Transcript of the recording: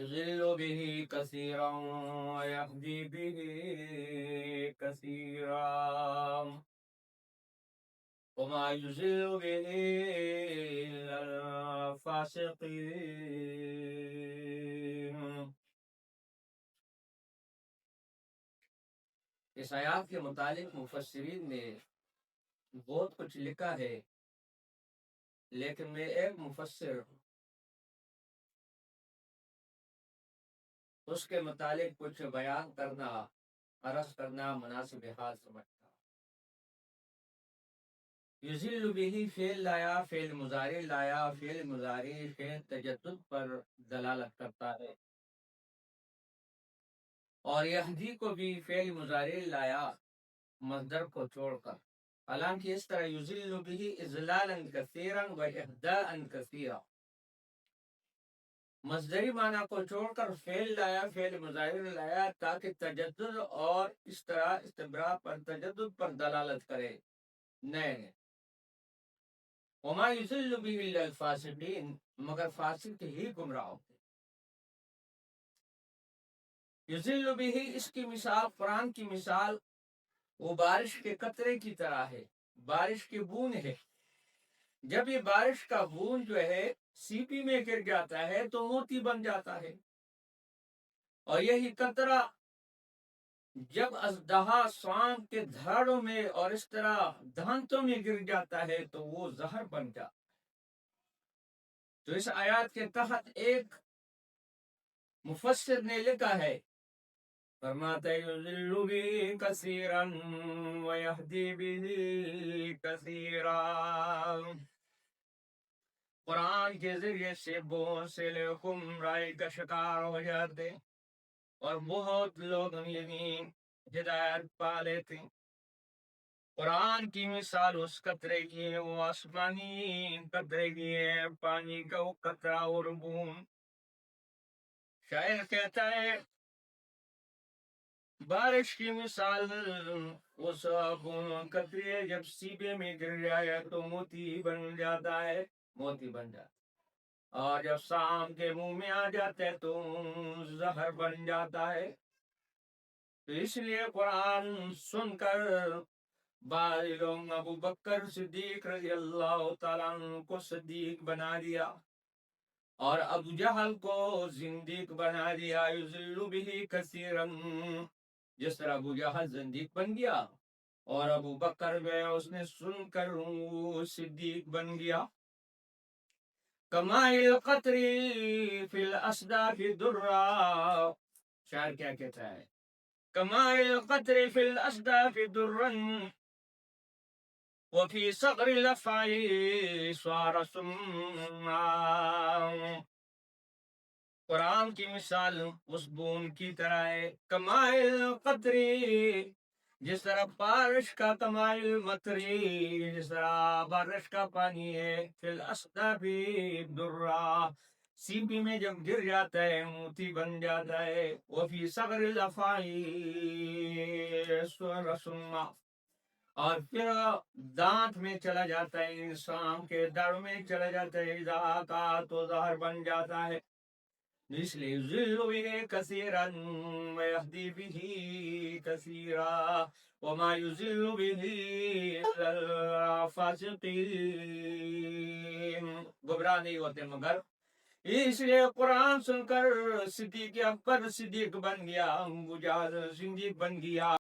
يضل به كثيرا ويهدي به كثيرا وما يضل به إلا الفاسقين. اس آیات کے متعلق مفسرین نے بہت کچھ لکھا ہے، لیکن میں ایک مفسر ہوں، اس کے متعلق کچھ بیان کرنا، عرض کرنا مناسب حال سمجھتا ہوں۔ یضل به فعل لایا، فعل مضارع لایا، فعل مضارع فعل تجدد پر دلالت کرتا ہے، اور یہدی کو بھی فعل مضارع لایا مصدر کو چھوڑ کر، حالانکہ اس طرح یضل به اضلالا کثیرا و اهداء کثیرا، مصدری معنی کو چھوڑ کر فعل لایا، فعل مضارع لایا تاکہ تجدد اور اس طرح استبراء پر، تجدد پر دلالت کرے۔ نہیں، وما یضل به الا الفاسقین، مگر فاسق ہی گمراہ ہوتے۔ یضل به، اس کی مثال، قرآن کی مثال وہ بارش کے قطرے کی طرح ہے، بارش کی بوند ہے۔ جب یہ بارش کا بوند جو ہے سیپی میں گر جاتا ہے تو موتی بن جاتا ہے، اور یہی قطرہ جب اژدہا سانپ کے دھاڑوں میں اور اس طرح دھانتوں میں گر جاتا ہے تو وہ زہر بن جاتا ہے۔ تو اس آیات کے تحت ایک مفسر نے لکھا ہے، فرماتا ہے یضل به کثیرا ویہدی به کثیرا۔ قرآن کے ذریعے سے بہت سے لوگ گمراہی کا شکار ہو جاتے اور بہت لوگ یقین ہدایت پا لیتے۔ قرآن کی مثال اس قطرے کی ہے، وہ آسمانی قطرے کی ہے، پانی کا وہ قطرہ اور بوند۔ شاعر کہتا ہے بارش کی مثال اس بوند قطرے ہے، جب سیبے میں گر جائے تو موتی بن جاتا ہے، موتی بن جاتا ہے، اور جب سانپ کے منہ میں آ جاتا ہے تو زہر بن جاتا ہے۔ تو اس لیے قرآن سن کر بعض لوگ ابو بکر صدیق رضی اللہ تعالیٰ عنہ کو صدیق بنا دیا اور ابو جہل کو زندیق بنا دیا۔ یضل به کثیرا، جس طرح ابو جہل زندیق بن گیا اور ابو بکر میں اس نے سن کر وہ صدیق بن گیا۔ کماء القطر فی الاصداف درا، شاعر کیا کہتا ہے، کماء القطر فی الاصداف درا وفی صغر الافعی صار سما۔ قرآن کی مثال اس بوند کی طرح ہے، کماء القطر، جس طرح بارش کا کماء المطر، جس طرح بارش کا پانی ہے، فی الاصداف درا، سیپی میں جب گر جاتا ہے موتی بن جاتا ہے، وفی صغر الافعی صار سما، اور پھر دانت میں چلا جاتا ہے، انسان کے دڑ میں چلا جاتا ہے، اذا کا تو زہر بن جاتا ہے۔ اس لیے یضل به کثیرا ویہدی به کثیرا وما یضل به الا الفاسقین، گمراہ نہیں ہوتے مگر۔ اس لیے قرآن سن کر صدیق اکبر صدیق بن گیا، ابو جہل صدیق بن گیا۔